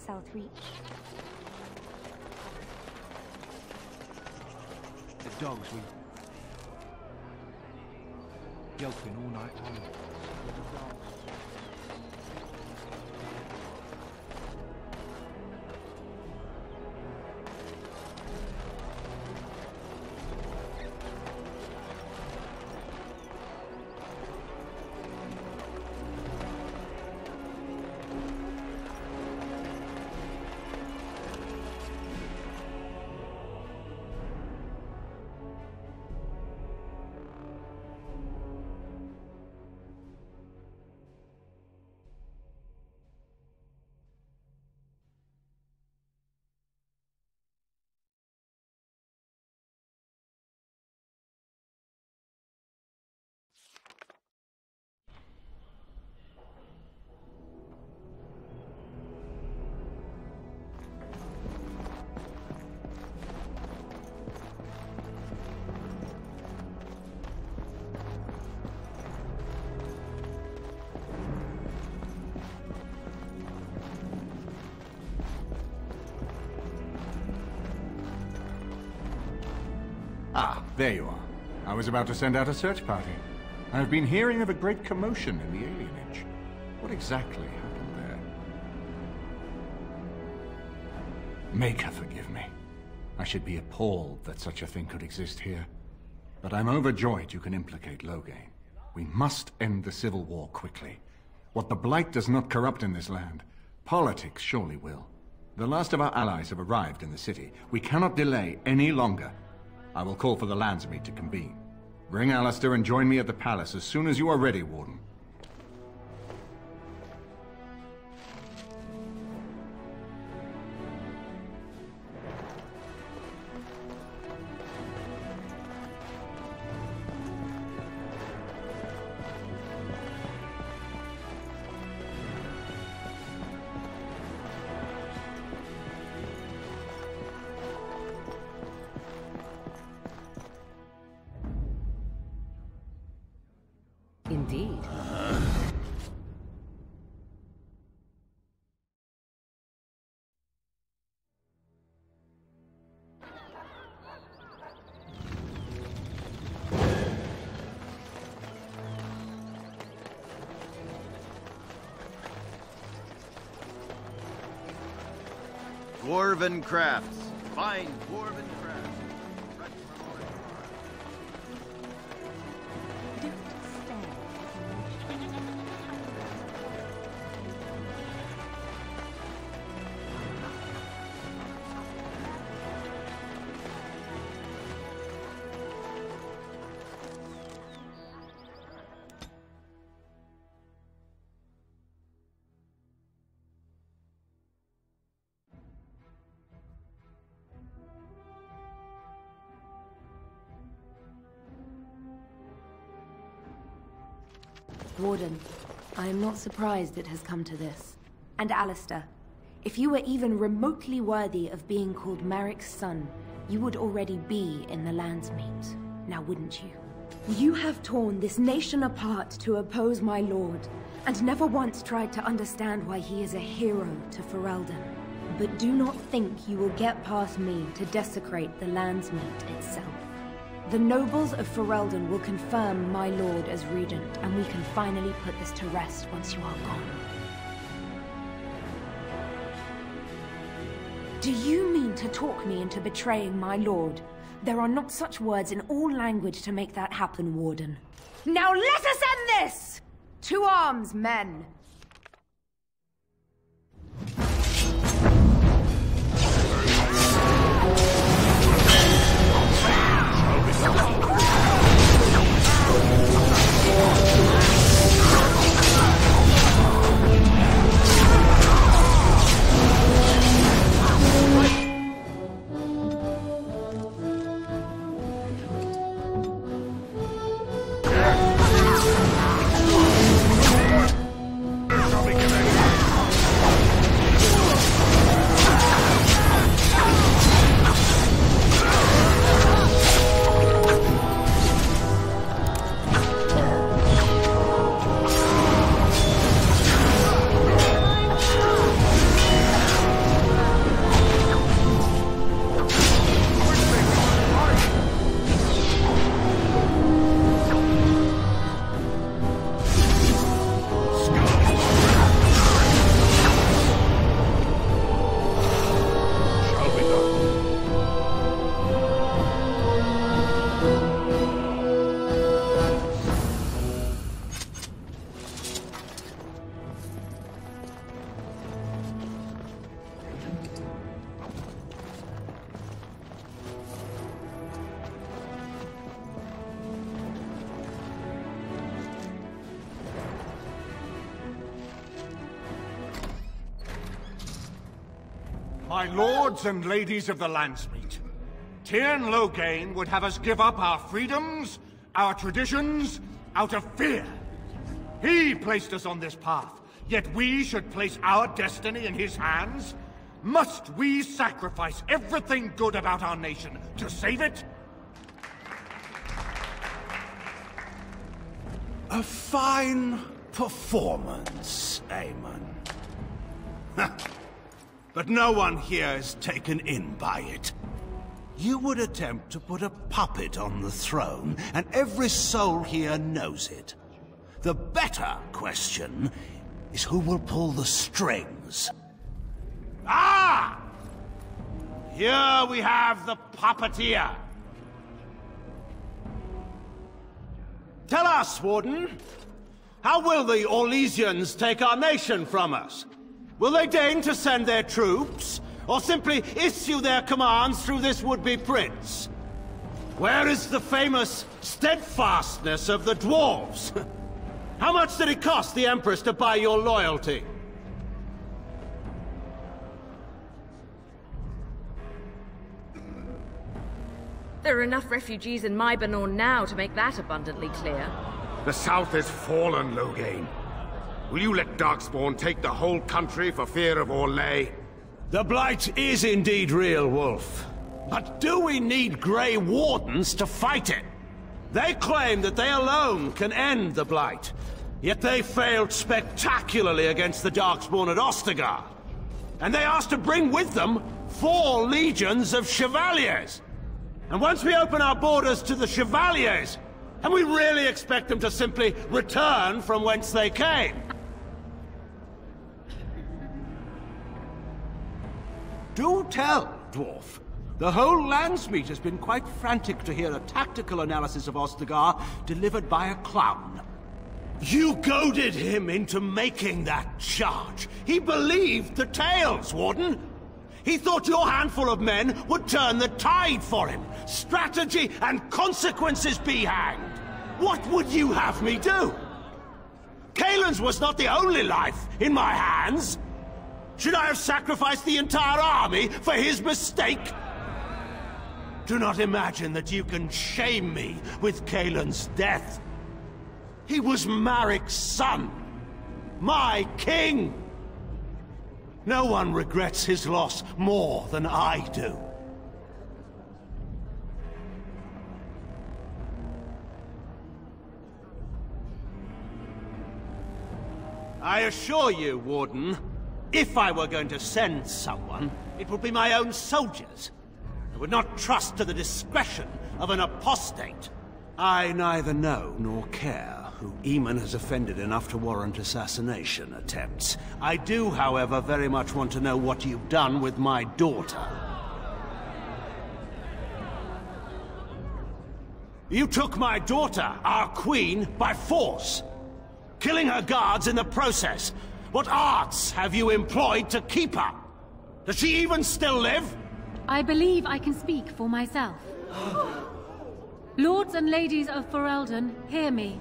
South Reach. The dogs we yelping all night long. Ah, there you are. I was about to send out a search party. I've been hearing of a great commotion in the Alienage. What exactly happened there? Make her forgive me. I should be appalled that such a thing could exist here. But I'm overjoyed you can implicate Loghain. We must end the civil war quickly. What the Blight does not corrupt in this land, politics surely will. The last of our allies have arrived in the city. We cannot delay any longer. I will call for the Landsmeet to convene. Bring Alistair and join me at the palace as soon as you are ready, Warden. Indeed. Dwarven crafts. Fine dwarven crafts. Warden, I am not surprised it has come to this. And Alistair, if you were even remotely worthy of being called Marik's son, you would already be in the Landsmeet, now wouldn't you? You have torn this nation apart to oppose my lord, and never once tried to understand why he is a hero to Ferelden. But do not think you will get past me to desecrate the Landsmeet itself. The nobles of Ferelden will confirm my lord as regent, and we can finally put this to rest once you are gone. Do you mean to talk me into betraying my lord? There are not such words in all language to make that happen, Warden. Now let us end this! To arms, men! My lords and ladies of the Landsmeet, Fight Loghain would have us give up our freedoms, our traditions, out of fear. He placed us on this path, yet we should place our destiny in his hands? Must we sacrifice everything good about our nation to save it? A fine performance, Aemon. But no one here is taken in by it. You would attempt to put a puppet on the throne, and every soul here knows it. The better question is who will pull the strings. Ah! Here we have the puppeteer. Tell us, Warden, how will the Orlesians take our nation from us? Will they deign to send their troops, or simply issue their commands through this would-be prince? Where is the famous steadfastness of the dwarves? How much did it cost the Empress to buy your loyalty? There are enough refugees in Mybanor now to make that abundantly clear. The South has fallen, Loghain. Will you let Darkspawn take the whole country for fear of Orlais? The Blight is indeed real, Wolf. But do we need Grey Wardens to fight it? They claim that they alone can end the Blight, yet they failed spectacularly against the Darkspawn at Ostagar. And they asked to bring with them 4 legions of Chevaliers. And once we open our borders to the Chevaliers, and we really expect them to simply return from whence they came? Do tell, Dwarf. The whole Landsmeet has been quite frantic to hear a tactical analysis of Ostagar delivered by a clown. You goaded him into making that charge. He believed the tales, Warden. He thought your handful of men would turn the tide for him. Strategy and consequences be hanged. What would you have me do? Kaelin's was not the only life in my hands. Should I have sacrificed the entire army for his mistake? Do not imagine that you can shame me with Kaelin's death. He was Marik's son. My king. No one regrets his loss more than I do. I assure you, Warden, if I were going to send someone, it would be my own soldiers. I would not trust to the discretion of an apostate. I neither know nor care who Aemon has offended enough to warrant assassination attempts. I do, however, very much want to know what you've done with my daughter. You took my daughter, our queen, by force, killing her guards in the process. What arts have you employed to keep her? Does she even still live? I believe I can speak for myself. Lords and ladies of Ferelden, hear me.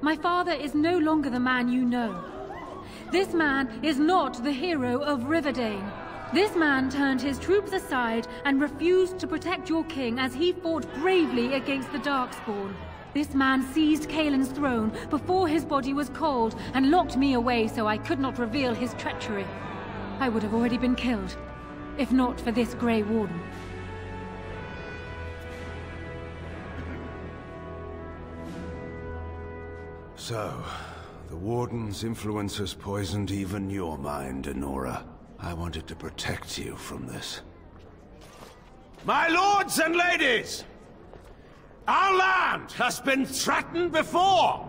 My father is no longer the man you know. This man is not the hero of Riverdane. This man turned his troops aside and refused to protect your king as he fought bravely against the Darkspawn. This man seized Kaelin's throne before his body was cold and locked me away so I could not reveal his treachery. I would have already been killed, if not for this Grey Warden. So, the Warden's influence has poisoned even your mind, Enora. I wanted to protect you from this. My lords and ladies! Our land has been threatened before!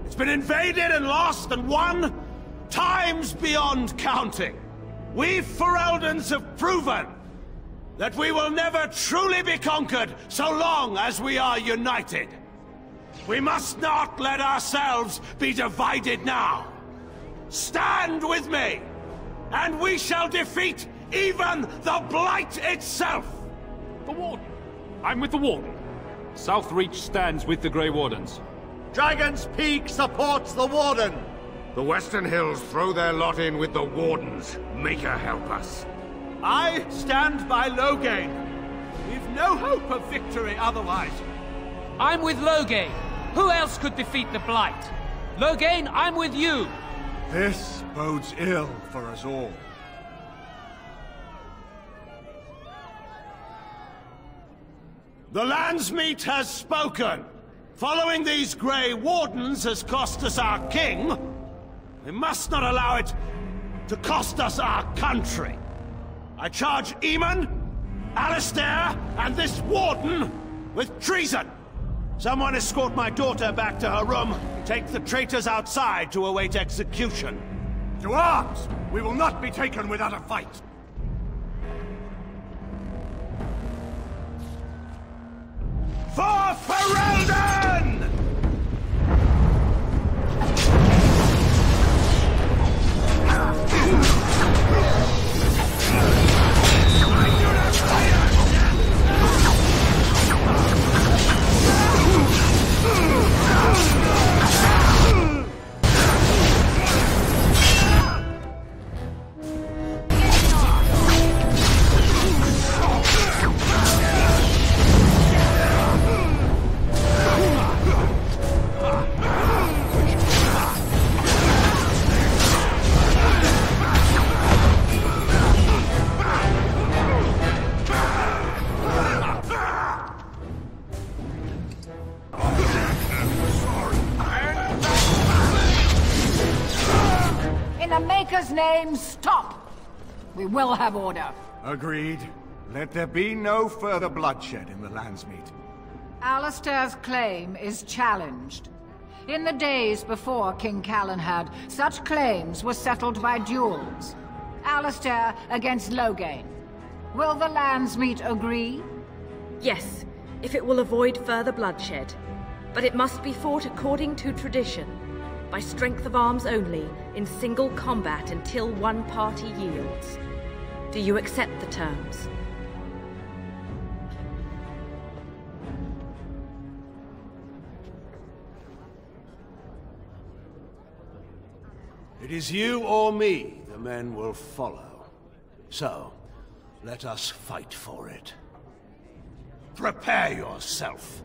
It's been invaded and lost and won times beyond counting. We Fereldans have proven that we will never truly be conquered so long as we are united. We must not let ourselves be divided now. Stand with me, and we shall defeat even the Blight itself! The Warden. I'm with the Warden. Southreach stands with the Grey Wardens. Dragon's Peak supports the Warden. The Western Hills throw their lot in with the Wardens. Make her help us. I stand by Loghain. We've no hope of victory otherwise. I'm with Loghain. Who else could defeat the Blight? Loghain, I'm with you. This bodes ill for us all. The Landsmeet has spoken. Following these Grey Wardens has cost us our king. We must not allow it to cost us our country. I charge Eamon, Alistair, and this Warden with treason. Someone escort my daughter back to her room. Take the traitors outside to await execution. To arms! We will not be taken without a fight! For Ferelden! Name, stop! We will have order. Agreed. Let there be no further bloodshed in the Landsmeet. Alistair's claim is challenged. In the days before King Calenhad, such claims were settled by duels. Alistair against Loghain. Will the Landsmeet agree? Yes, if it will avoid further bloodshed. But it must be fought according to tradition. By strength of arms only, in single combat until one party yields. Do you accept the terms? It is you or me the men will follow. So, let us fight for it. Prepare yourself.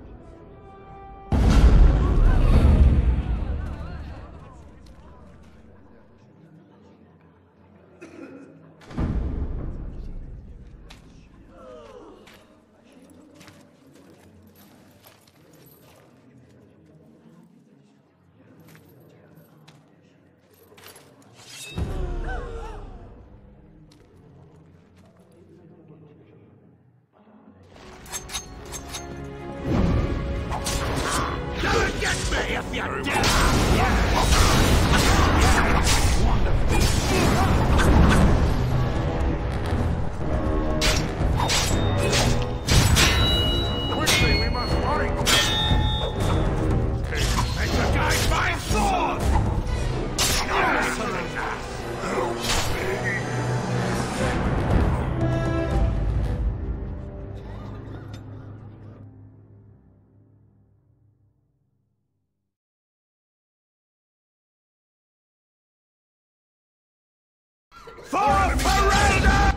For Ferelden!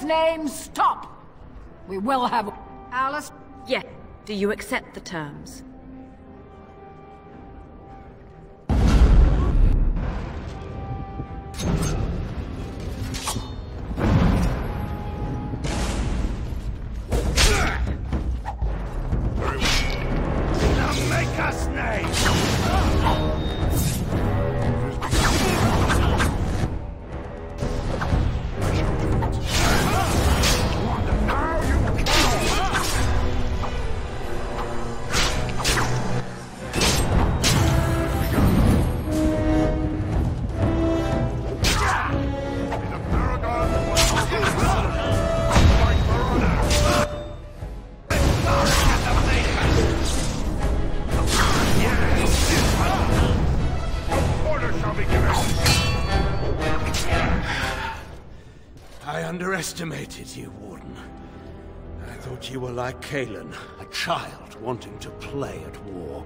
Name, stop! We will have... Alice? Yes. Do you accept the terms? Make us name! I underestimated you, Warden. I thought you were like Kalen, a child wanting to play at war.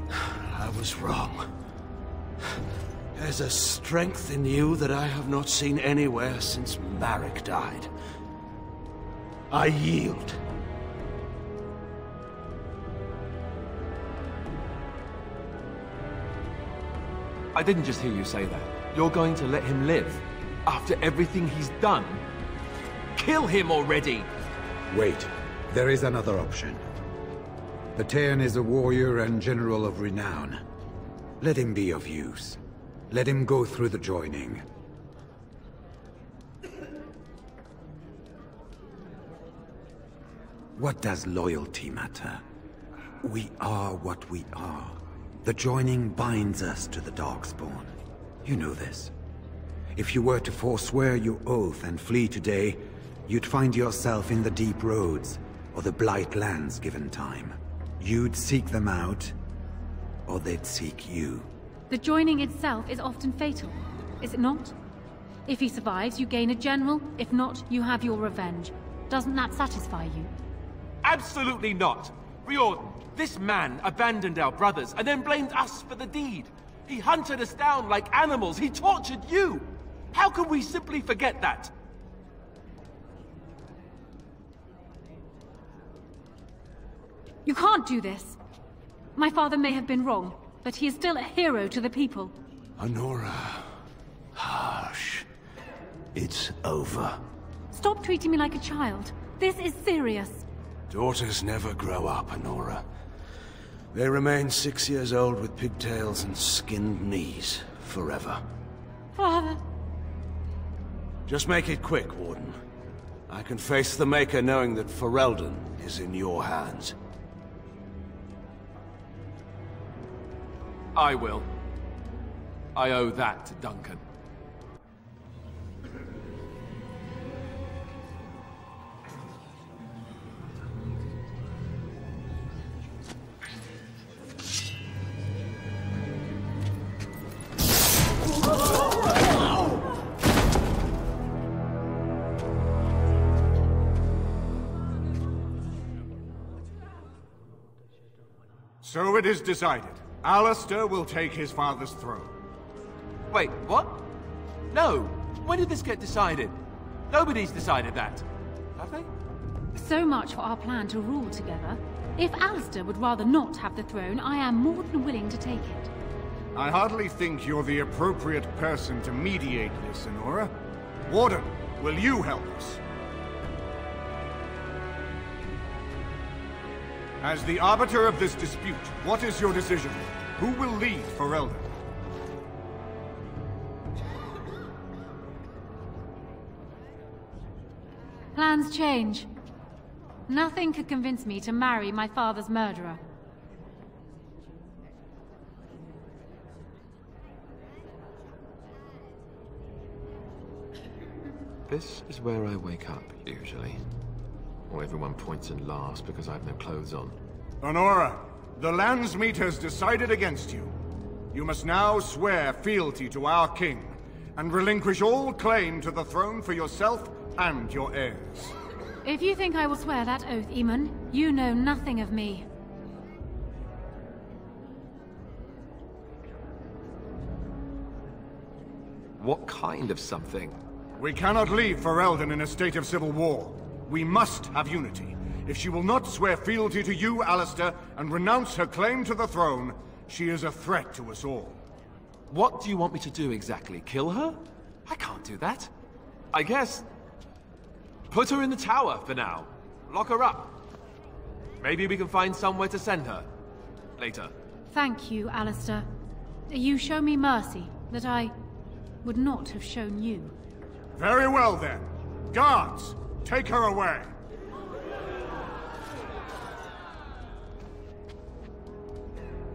I was wrong. There's a strength in you that I have not seen anywhere since Marek died. I yield. I didn't just hear you say that. You're going to let him live? After everything he's done? Kill him already! Wait. There is another option. Patean is a warrior and general of renown. Let him be of use. Let him go through the joining. What does loyalty matter? We are what we are. The joining binds us to the Darkspawn. You know this. If you were to forswear your oath and flee today, you'd find yourself in the deep roads, or the Blight lands given time. You'd seek them out, or they'd seek you. The joining itself is often fatal, is it not? If he survives, you gain a general. If not, you have your revenge. Doesn't that satisfy you? Absolutely not! Riordan, this man abandoned our brothers and then blamed us for the deed. He hunted us down like animals. He tortured you! How can we simply forget that? You can't do this. My father may have been wrong, but he is still a hero to the people. Honora. Hush. It's over. Stop treating me like a child. This is serious. Daughters never grow up, Honora. They remain 6 years old with pigtails and skinned knees forever. Father. Just make it quick, Warden. I can face the Maker knowing that Ferelden is in your hands. I will. I owe that to Duncan. So it is decided. Alistair will take his father's throne. Wait, what? No! When did this get decided? Nobody's decided that. Have they? So much for our plan to rule together. If Alistair would rather not have the throne, I am more than willing to take it. I hardly think you're the appropriate person to mediate this, Honora. Warden, will you help us? As the arbiter of this dispute, what is your decision? Who will lead Ferelden? Plans change. Nothing could convince me to marry my father's murderer. This is where I wake up, usually. Or everyone points and laughs because I have no clothes on. Honora, the Landsmeet has decided against you. You must now swear fealty to our king, and relinquish all claim to the throne for yourself and your heirs. If you think I will swear that oath, Eamon, you know nothing of me. What kind of something? We cannot leave Ferelden in a state of civil war. We must have unity. If she will not swear fealty to you, Alistair, and renounce her claim to the throne, she is a threat to us all. What do you want me to do exactly? Kill her? can't do that. I guess... put her in the tower for now. Lock her up. Maybe we can find somewhere to send her. Later. Thank you, Alistair. You show me mercy that I would not have shown you. Very well then. Guards, take her away.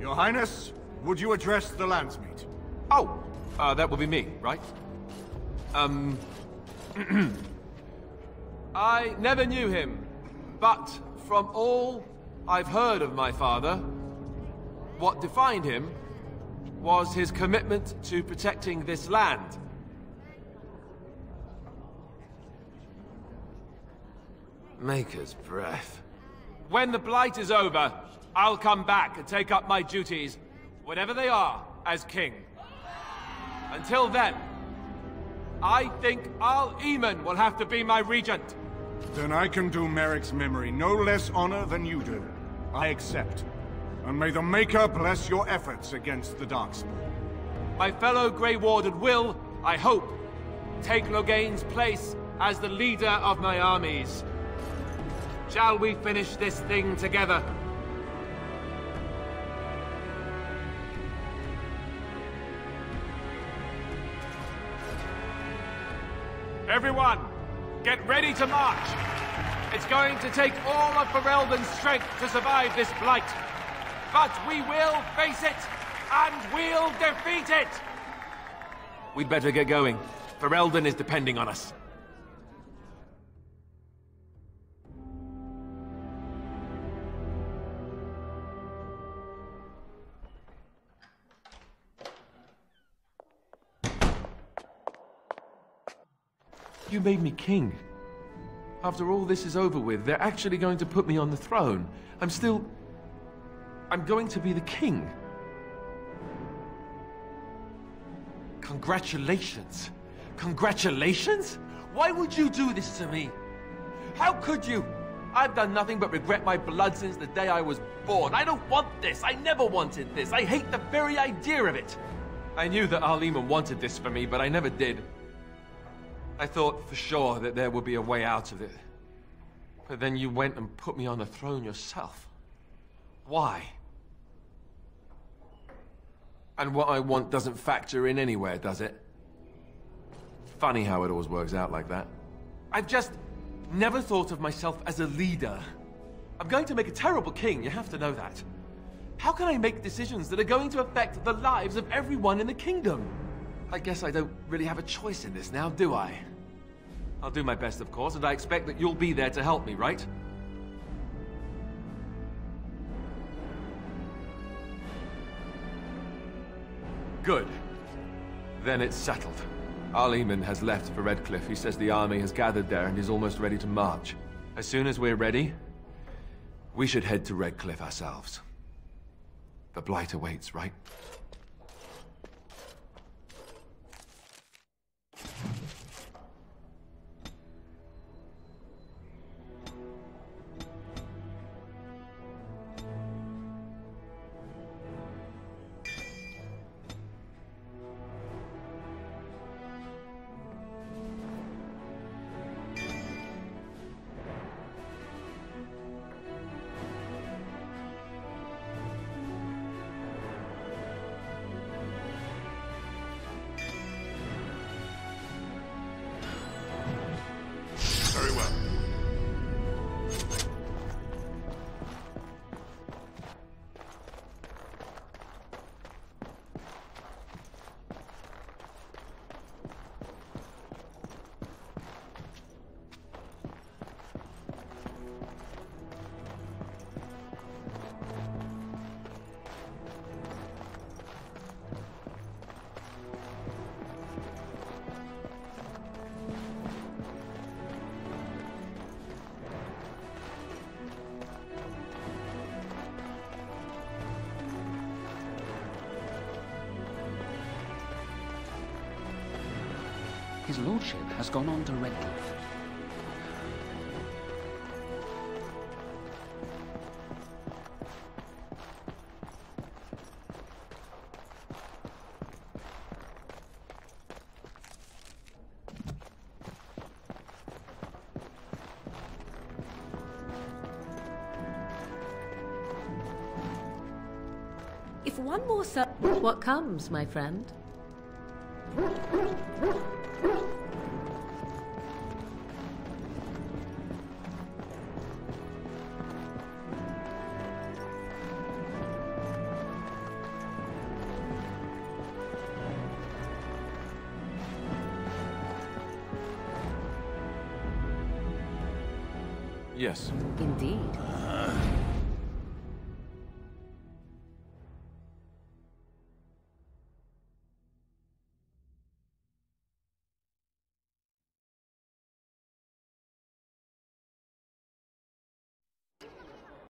Your Highness, would you address the Landsmeet? Oh, that would be me, right? I never knew him, but from all I've heard of my father, what defined him was his commitment to protecting this land. Maker's breath. When the Blight is over, I'll come back and take up my duties, whatever they are, as king. Until then, I think Al-Eamon will have to be my regent. Then I can do Merrick's memory no less honor than you do. I accept. And may the Maker bless your efforts against the Darkspawn. My fellow Grey Warden will, I hope, take Loghain's place as the leader of my armies. Shall we finish this thing together? Everyone, get ready to march! It's going to take all of Ferelden's strength to survive this blight. But we will face it, and we'll defeat it! We'd better get going. Ferelden is depending on us. You made me king. After all this is over with, they're actually going to put me on the throne. I'm going to be the king. Congratulations. Congratulations? Why would you do this to me? How could you? I've done nothing but regret my blood since the day I was born. I don't want this. I never wanted this. I hate the very idea of it. I knew that Al-Eamon wanted this for me, but I never did. I thought for sure that there would be a way out of it. But then you went and put me on the throne yourself. Why? And what I want doesn't factor in anywhere, does it? Funny how it always works out like that. I've just never thought of myself as a leader. I'm going to make a terrible king, you have to know that. How can I make decisions that are going to affect the lives of everyone in the kingdom? I guess I don't really have a choice in this now, do I? I'll do my best, of course, and I expect that you'll be there to help me, right? Good. Then it's settled. Al-Eamon has left for Redcliffe. He says the army has gathered there and is almost ready to march. As soon as we're ready, we should head to Redcliffe ourselves. The Blight awaits, right? Very well. His lordship has gone on to Redcliffe. If one more what comes, my friend? Yes. Indeed.